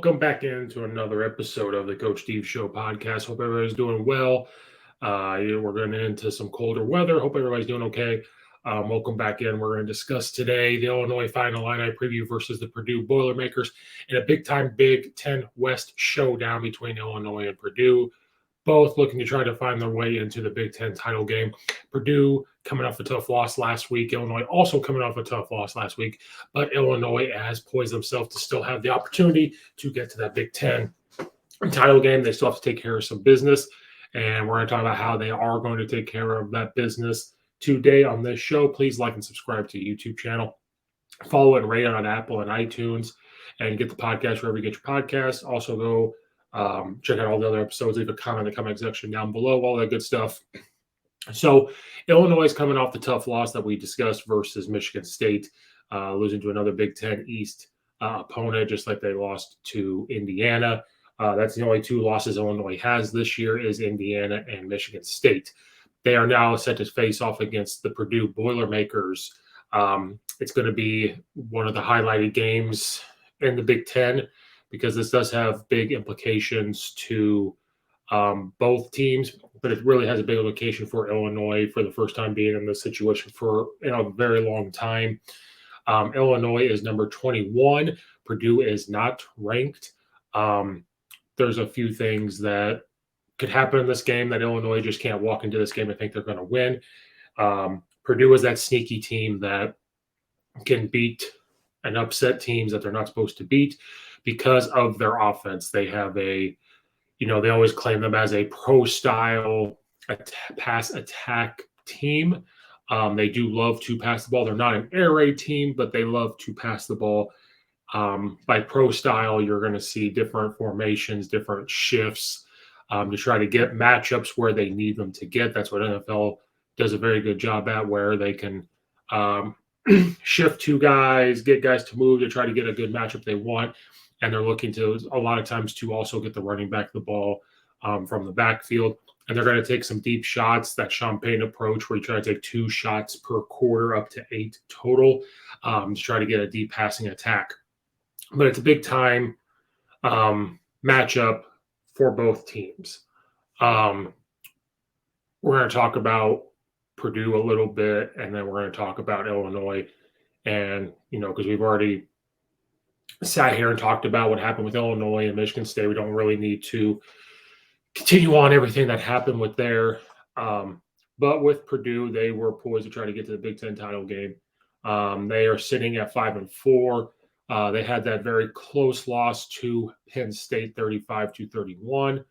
Welcome back into another episode of the Coach Steve Show podcast. Hope everybody's doing well. We're going into some colder weather. Hope everybody's doing okay. Welcome back in. We're going to discuss today the Illinois Final Illini preview versus the Purdue Boilermakers in a big-time Big Ten West showdown between Illinois and Purdue. Both looking to try to find their way into the Big Ten title game. Purdue coming off a tough loss last week. Illinois also coming off a tough loss last week. But Illinois has poised themselves to still have the opportunity to get to that Big Ten title game. They still have to take care of some business. And we're going to talk about how they are going to take care of that business today on this show. Please like and subscribe to the YouTube channel. Follow and rate on Apple and iTunes. And get the podcast wherever you get your podcasts. Also go check out all the other episodes. Leave a comment in the comment section down below, all that good stuff. So Illinois is coming off the tough loss that we discussed versus Michigan State, losing to another Big Ten East opponent, just like they lost to Indiana. That's the only two losses Illinois has this year is Indiana and Michigan State. They are now set to face off against the Purdue Boilermakers. It's going to be one of the highlighted games in the Big Ten, because this does have big implications to both teams, but it really has a big implication for Illinois for the first time being in this situation for a very long time. Illinois is number 21. Purdue is not ranked. There's a few things that could happen in this game that Illinois just can't walk into this game and think they're going to win. Purdue is that sneaky team that can beat and upset teams that they're not supposed to beat because of their offense. They have they always claim them as a pro-style pass attack team. They do love to pass the ball. They're not an air raid team, but they love to pass the ball. By pro-style, you're going to see different formations, different shifts to try to get matchups where they need them to get. That's what NFL does a very good job at, where they can shift two guys, get guys to move to try to get a good matchup they want. And they're looking to, a lot of times, to also get the running back the ball from the backfield. And they're going to take some deep shots, that Champagne approach, where you try to take 2 shots per quarter up to 8 total to try to get a deep passing attack. But it's a big-time matchup for both teams. We're going to talk about Purdue a little bit, and then we're going to talk about Illinois. And, because we've already sat here and talked about what happened with Illinois and Michigan State, we don't really need to continue on everything that happened with there. But with Purdue, they were poised to try to get to the Big Ten title game. They are sitting at 5-4. They had that very close loss to Penn State, 35-31.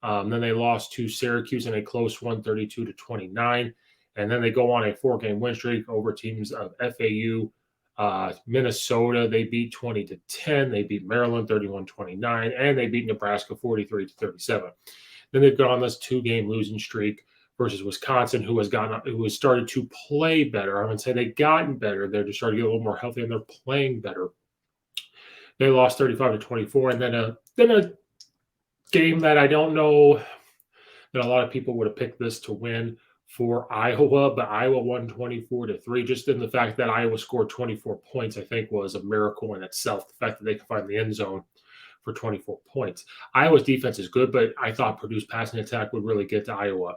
Then they lost to Syracuse in a close one, 32-29. And then they go on a 4-game win streak over teams of FAU, Minnesota. They beat 20-10. They beat Maryland 31-29, and they beat Nebraska 43-37. Then they've gone on this 2-game losing streak versus Wisconsin, who has started to play better. I wouldn't say they've gotten better. They're just starting to get a little more healthy, and they're playing better. They lost 35-24, and then a game that I don't know that a lot of people would have picked this to win for Iowa, but Iowa won 24-3. Just in the fact that Iowa scored 24 points, I think, was a miracle in itself. The fact that they could find the end zone for 24 points. Iowa's defense is good, but I thought Purdue's passing attack would really get to Iowa.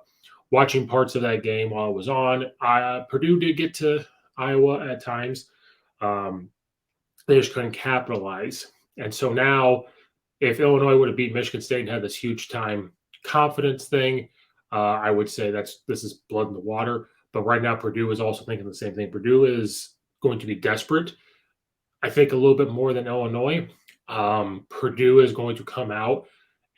Watching parts of that game while it was on, Purdue did get to Iowa at times. They just couldn't capitalize. And so now, if Illinois would have beat Michigan State and had this huge time confidence thing, I would say this is blood in the water. But right now, Purdue is also thinking the same thing. Purdue is going to be desperate, I think, a little bit more than Illinois. Purdue is going to come out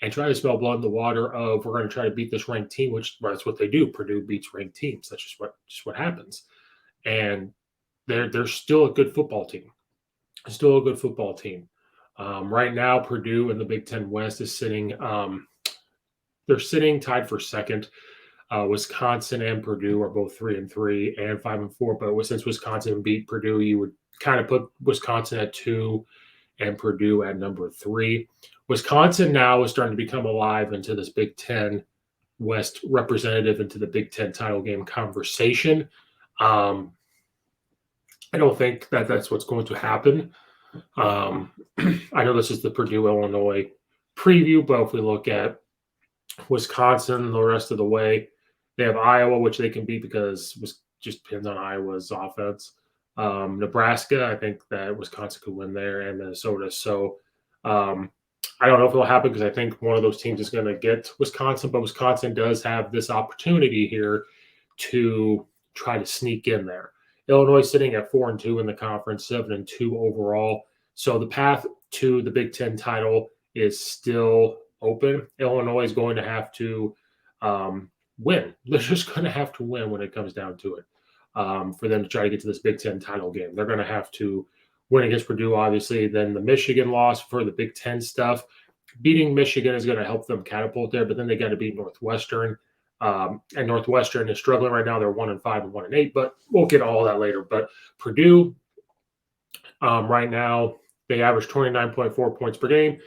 and try to smell blood in the water of, we're going to try to beat this ranked team, which that's what they do. Purdue beats ranked teams. That's just what happens. And they're still a good football team. Still a good football team. Right now, Purdue in the Big Ten West is sitting they're sitting tied for second. Wisconsin and Purdue are both 3-3 and 5-4. But since Wisconsin beat Purdue, you would kind of put Wisconsin at 2 and Purdue at number 3. Wisconsin now is starting to become alive into this Big Ten West representative, into the Big Ten title game conversation. I don't think that that's what's going to happen I know this is the Purdue, Illinois preview, but if we look at Wisconsin the rest of the way, they have Iowa, which they can beat because it just depends on Iowa's offense. Nebraska, I think that Wisconsin could win there, and Minnesota. So I don't know if it'll happen because I think one of those teams is going to get Wisconsin, but Wisconsin does have this opportunity here to try to sneak in there. Illinois sitting at 4-2 in the conference, 7-2 overall. So the path to the Big Ten title is still open. Illinois is going to have to win. They're just going to have to win when it comes down to it for them to try to get to this Big Ten title game. They're going to have to win against Purdue, obviously. Then the Michigan loss for the Big Ten stuff. Beating Michigan is going to help them catapult there, but then they got to beat Northwestern. And Northwestern is struggling right now. They're 1-5 and 1-8, but we'll get all that later. But Purdue, right now, they average 29.4 points per game.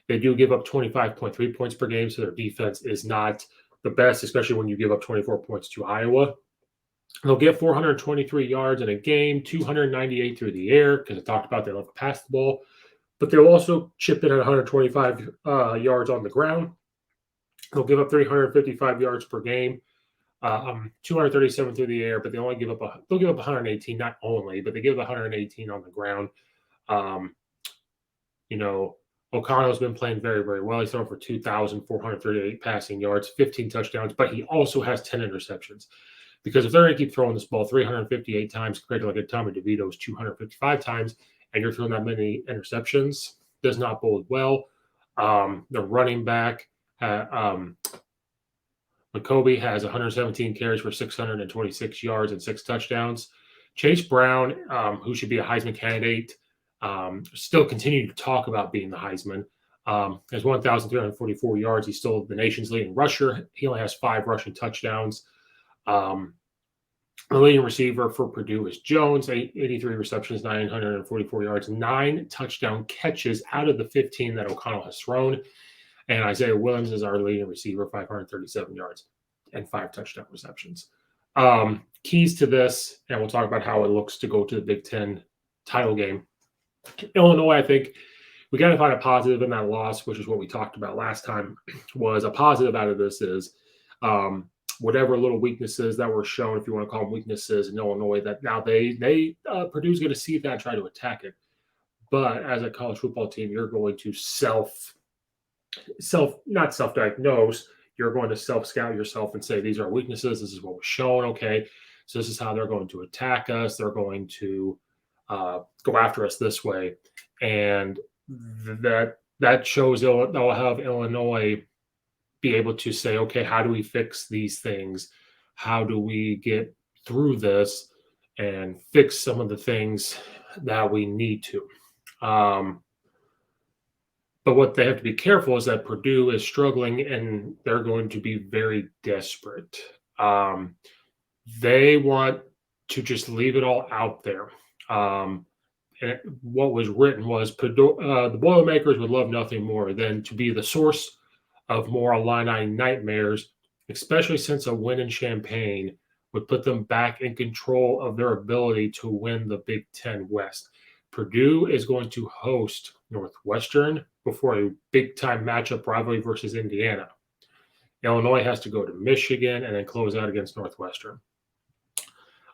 They do give up 25.3 points per game, so their defense is not the best, especially when you give up 24 points to Iowa. They'll get 423 yards in a game, 298 through the air, because I talked about they love to pass the ball. But they'll also chip in at 125 yards on the ground. They'll give up 355 yards per game, 237 through the air, but they'll give up 118, not only, but they give up 118 on the ground. O'Connell's been playing very, very well. He's thrown for 2,438 passing yards, 15 touchdowns, but he also has 10 interceptions. Because if they're going to keep throwing this ball 358 times compared to like a Tommy DeVito's 255 times, and you're throwing that many interceptions, does not bode well. The running back, McCoby has 117 carries for 626 yards and 6 touchdowns. Chase Brown, who should be a Heisman candidate, still continue to talk about being the Heisman. Has 1,344 yards. He's still the nation's leading rusher. He only has 5 rushing touchdowns. The leading receiver for Purdue is Jones, 83 receptions, 944 yards, 9 touchdown catches out of the 15 that O'Connell has thrown. And Isaiah Williams is our leading receiver, 537 yards and 5 touchdown receptions. Keys to this, and we'll talk about how it looks to go to the Big Ten title game. Illinois, I think we got to find a positive in that loss, which is what we talked about last time. Was a positive out of this is whatever little weaknesses that were shown, if you want to call them weaknesses in Illinois, that now Purdue's going to see that and try to attack it. But as a college football team, you're going to not self-diagnose. You're going to self-scout yourself and say, these are weaknesses. This is what was shown. Okay. So this is how they're going to attack us. They're going to go after us this way. And that shows they'll have Illinois be able to say, okay, how do we fix these things? How do we get through this and fix some of the things that we need to? But what they have to be careful is that Purdue is struggling and they're going to be very desperate. They want to just leave it all out there. And what was written was Purdue, the Boilermakers would love nothing more than to be the source of more Illini nightmares, especially since a win in Champaign would put them back in control of their ability to win the Big Ten West. Purdue is going to host Northwestern before a big-time matchup rivalry versus Indiana. Illinois has to go to Michigan and then close out against Northwestern.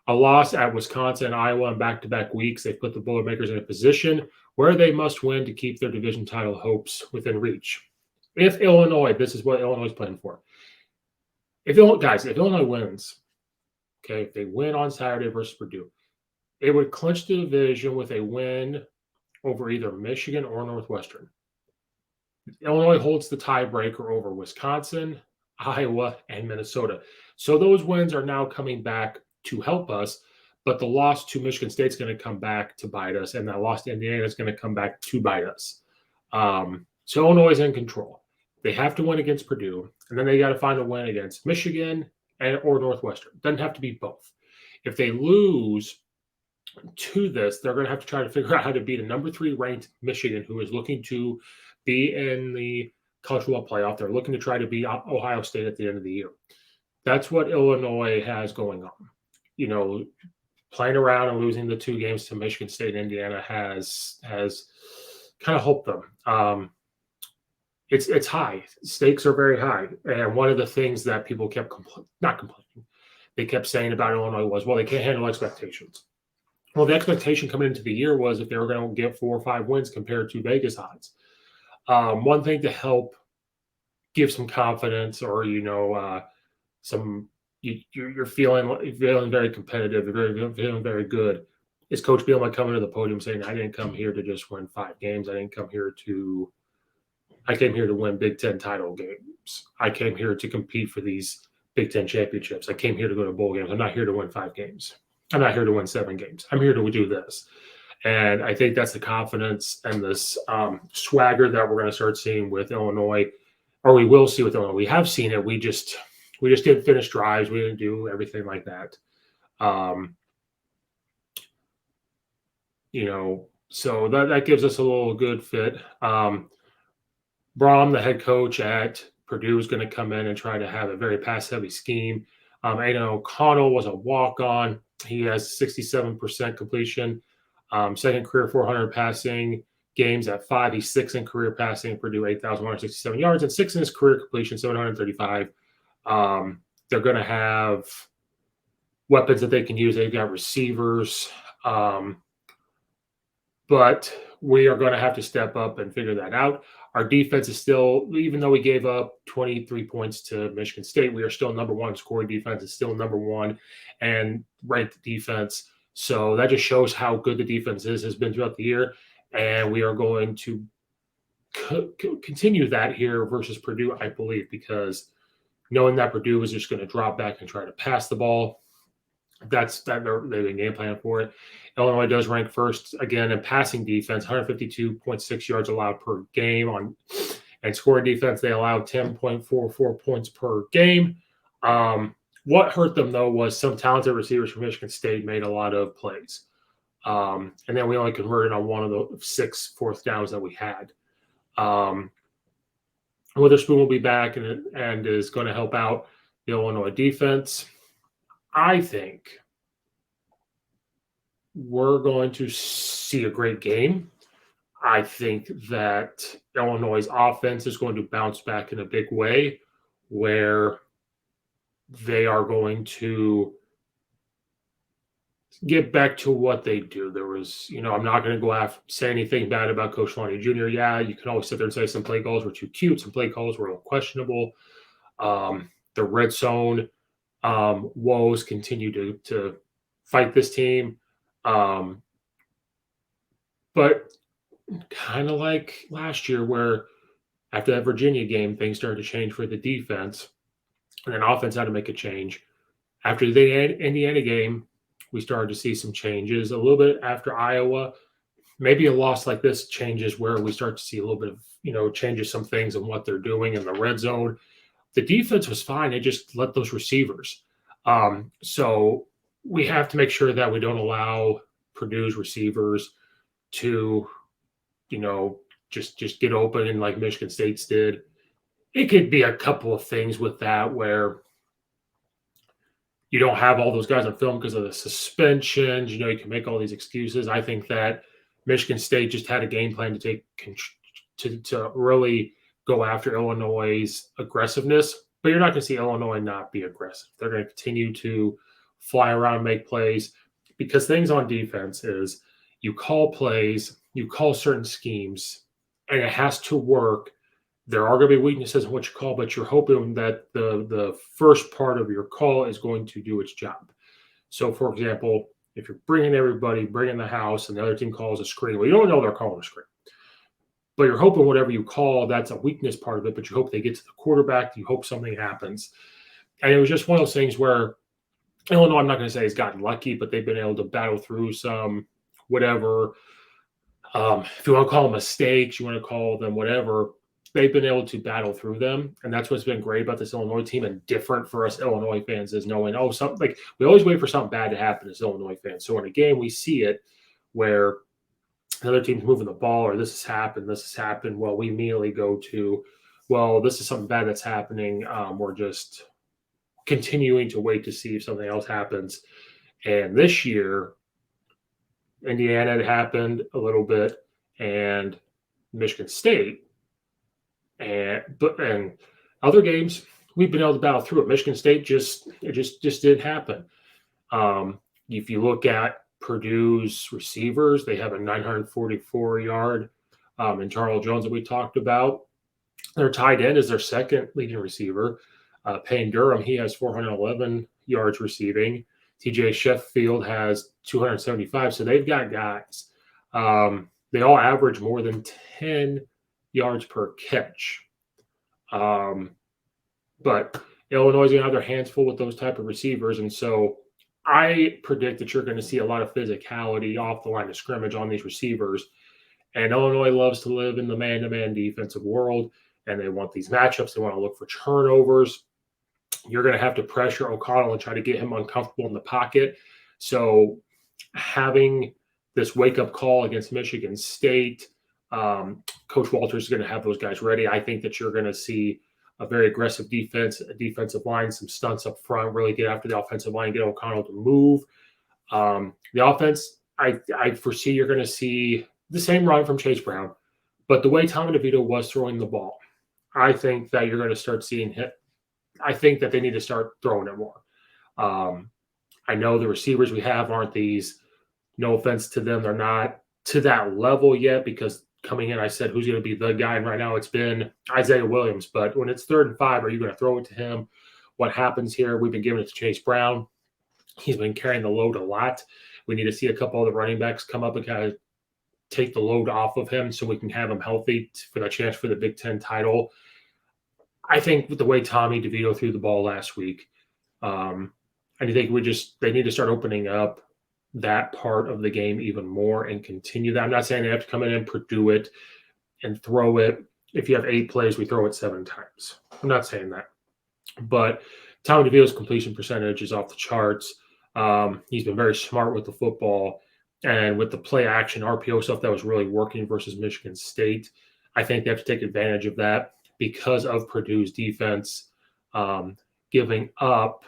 A loss at Wisconsin and Iowa in back-to-back weeks, they put the Boilermakers in a position where they must win to keep their division title hopes within reach. If Illinois, this is what Illinois is playing for. If Illinois wins, okay, if they win on Saturday versus Purdue, it would clinch the division with a win over either Michigan or Northwestern. Illinois holds the tiebreaker over Wisconsin, Iowa, and Minnesota. So those wins are now coming back to help us, but the loss to Michigan State is going to come back to bite us, and that loss to Indiana is going to come back to bite us. So Illinois is in control. They have to win against Purdue, and then they got to find a win against Michigan or Northwestern. Doesn't have to be both. If they lose to this, they're going to have to try to figure out how to beat a number 3 ranked Michigan, who is looking to be in the college football playoff. They're looking to try to beat Ohio State at the end of the year. That's what Illinois has going on. playing around and losing the 2 games to Michigan State and Indiana has kind of helped them. It's high. Stakes are very high, and one of the things that people kept not complaining, they kept saying about Illinois was, well, they can't handle expectations. Well, the expectation coming into the year was if they were going to get 4 or 5 wins compared to Vegas odds. One thing to help give some confidence, or some you're feeling very competitive, you're feeling very good, is Coach Bielema coming to the podium saying, "I didn't come here to just win 5 games. I came here to win Big Ten title games. I came here to compete for these Big Ten championships. I came here to go to bowl games. I'm not here to win 5 games. I'm not here to win 7 games. I'm here to do this." And I think that's the confidence and this swagger that we're going to start seeing with Illinois, or we will see with Illinois. We have seen it. We just didn't finish drives. We didn't do everything like that. So that gives us a little good fit. Braum, the head coach at Purdue, is going to come in and try to have a very pass-heavy scheme. Aidan O'Connell was a walk-on. He has 67% completion, second career 400 passing games at 5. He's 6th in career passing. Purdue 8,167 yards and 6th in his career completion, 735. They're going to have weapons that they can use. They've got receivers, but we are going to have to step up and figure that out. Our defense is still, even though we gave up 23 points to Michigan State, we are still number 1 scoring defense. It's still number 1 and ranked defense. So that just shows how good the defense has been throughout the year. And we are going to continue that here versus Purdue, I believe, because knowing that Purdue is just going to drop back and try to pass the ball, they've been game plan for it. Illinois does rank first again in passing defense, 152.6 yards allowed per game and scoring defense. They allowed 10.44 points per game. What hurt them though was some talented receivers from Michigan State made a lot of plays, and then we only converted on one of the 6 fourth downs that we had. Witherspoon will be back and is going to help out the Illinois defense. I think we're going to see a great game. I think that Illinois' offense is going to bounce back in a big way, where they are going to get back to what they do. There was, I'm not going to go say anything bad about Coach Lonnie Jr. Yeah, you can always sit there and say some play calls were too cute, some play calls were a little questionable. The red zone woes continue to fight this team. But kind of like last year, where after that Virginia game, things started to change for the defense, and then offense had to make a change. After the Indiana game, we started to see some changes. A little bit after Iowa, maybe a loss like this changes where we start to see a little bit of, changes some things in what they're doing in the red zone. The defense was fine. They just let those receivers. So we have to make sure that we don't allow Purdue's receivers to, just get open and like Michigan State's did. It could be a couple of things with that where you don't have all those guys on film because of the suspensions. You can make all these excuses. I think that Michigan State just had a game plan to really go after Illinois' aggressiveness. But you're not going to see Illinois not be aggressive. They're going to continue to fly around and make plays, because things on defense is you call plays, you call certain schemes, and it has to work. There are going to be weaknesses in what you call, but you're hoping that the first part of your call is going to do its job. So, for example, if you're bringing the house, and the other team calls a screen, well, you don't know they're calling a screen. But you're hoping whatever you call, that's a weakness part of it, but you hope they get to the quarterback. You hope something happens. And it was just one of those things where Illinois, I'm not going to say has gotten lucky, but they've been able to battle through some whatever. If you want to call them mistakes, you want to call them whatever, they've been able to battle through them. And that's what's been great about this Illinois team, and different for us Illinois fans, is knowing, something like we always wait for something bad to happen as Illinois fans. So in a game, we see it where the other team's moving the ball, or this has happened. Well, we immediately go to, well, this is something bad that's happening. We're just continuing to wait to see if something else happens. And this year, Indiana had happened a little bit, and Michigan State, and other games we've been able to battle through it. Michigan State just didn't happen. If you look at Purdue's receivers, they have a 944 yard and Charles Jones that we talked about. Their tight end is their second leading receiver. Payne Durham, he has 411 yards receiving. TJ Sheffield has 275. So they've got guys. They all average more than 10 yards per catch. But Illinois is going to have their hands full with those type of receivers. And so I predict that you're going to see a lot of physicality off the line of scrimmage on these receivers. And Illinois loves to live in the man-to-man defensive world, and they want these matchups. They want to look for turnovers. You're going to have to pressure O'Connell and try to get him uncomfortable in the pocket. So having this wake-up call against Michigan State, Coach Walters is going to have those guys ready. I think that you're going to see a very aggressive defense, a defensive line, some stunts up front, really get after the offensive line, get O'Connell to move. The offense, I foresee you're going to see the same run from Chase Brown, but the way Tommy DeVito was throwing the ball, I think that you're going to start seeing hit. I think that they need to start throwing it more. I know the receivers we have aren't these, no offense to them, they're not to that level yet, because coming in, I said, who's going to be the guy? And right now it's been Isaiah Williams. But when it's 3rd and 5, are you going to throw it to him? What happens here? We've been giving it to Chase Brown. He's been carrying the load a lot. We need to see a couple of the running backs come up and kind of take the load off of him so we can have him healthy for the chance for the Big Ten title. I think with the way Tommy DeVito threw the ball last week, I think they need to start opening up that part of the game even more and continue that. I'm not saying they have to come in and Purdue it and throw it. If you have 8 plays, we throw it 7 times. I'm not saying that. But Tommy DeVito's completion percentage is off the charts. He's been very smart with the football. And with the play action RPO stuff that was really working versus Michigan State, I think they have to take advantage of that because of Purdue's defense giving up.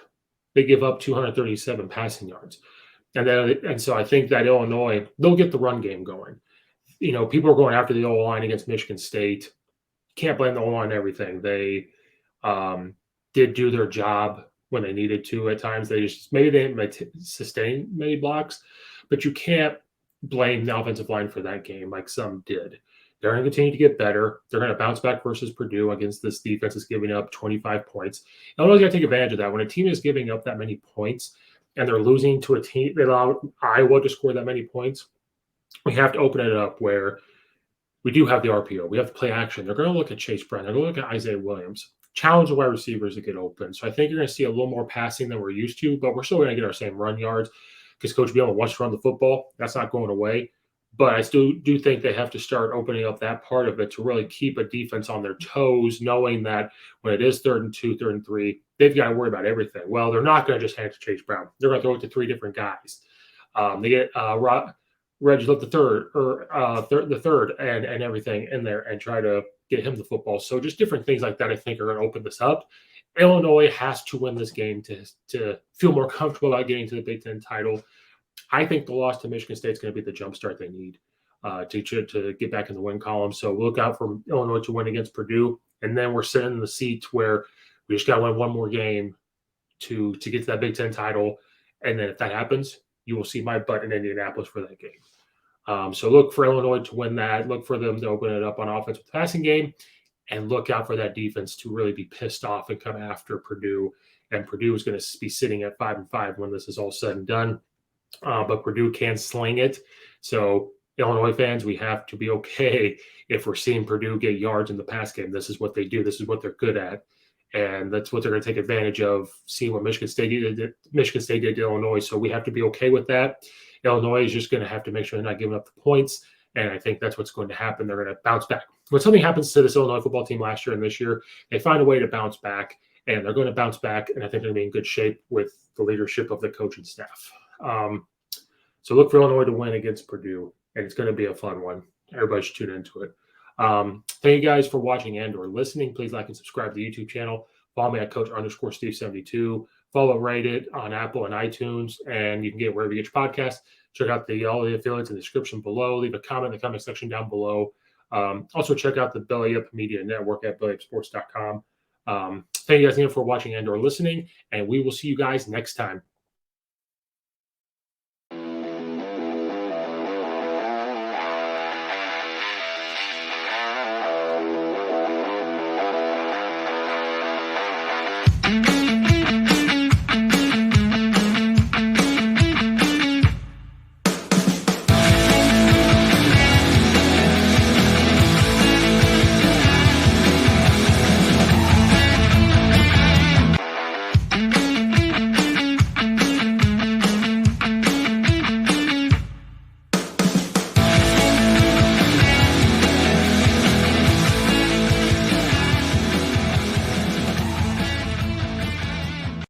They give up 237 passing yards. And so I think that Illinois, they'll get the run game going. You know, people are going after the O-line against Michigan State. Can't blame the O-line everything. They did do their job when they needed to at times. They didn't sustain many blocks, but you can't blame the offensive line for that game like some did. They're going to continue to get better. They're going to bounce back versus Purdue against this defense that's giving up 25 points. Illinois got to take advantage of that. When a team is giving up that many points, and they're losing to a team that allowed Iowa to score that many points, we have to open it up where we do have the RPO. We have to play action. They're going to look at Chase Brown. They're going to look at Isaiah Williams. Challenge the wide receivers to get open. So I think you're going to see a little more passing than we're used to, but we're still going to get our same run yards because Coach Bielema wants to run the football. That's not going away. But I still do think they have to start opening up that part of it to really keep a defense on their toes, knowing that when it is 3rd and 2, 3rd and 3, they've got to worry about everything. Well, they're not going to just hand it to Chase Brown. They're going to throw it to 3 different guys. They get Reggie Love the third and everything in there and try to get him the football. So just different things like that I think are going to open this up. Illinois has to win this game to feel more comfortable about getting to the Big Ten title. I think the loss to Michigan State is going to be the jumpstart they need to get back in the win column. So look out for Illinois to win against Purdue. And then we're sitting in the seat where we just got to win one more game to get to that Big Ten title. And then if that happens, you will see my butt in Indianapolis for that game. So look for Illinois to win that. Look for them to open it up on offense with the passing game. And look out for that defense to really be pissed off and come after Purdue. And Purdue is going to be sitting at 5-5 when this is all said and done. But Purdue can sling it. So Illinois fans, we have to be okay if we're seeing Purdue get yards in the pass game. This is what they do. This is what they're good at. And that's what they're going to take advantage of, seeing what Michigan State did to Illinois. So we have to be okay with that. Illinois is just going to have to make sure they're not giving up the points. And I think that's what's going to happen. They're going to bounce back. When something happens to this Illinois football team last year and this year, they find a way to bounce back. And they're going to bounce back. And I think they're going to be in good shape with the leadership of the coaching staff. So look for Illinois to win against Purdue, and it's going to be a fun one. Everybody should tune into it. Thank you guys for watching and or listening. Please like and subscribe to the YouTube channel. Follow me at Coach_Steve72. Follow, rate it on Apple and iTunes, and you can get wherever you get your podcast. Check out all the affiliates in the description below. Leave a comment in the comment section down below. Also, check out the Belly Up Media Network at bellyupsports.com. Thank you guys again for watching and or listening, and we will see you guys next time.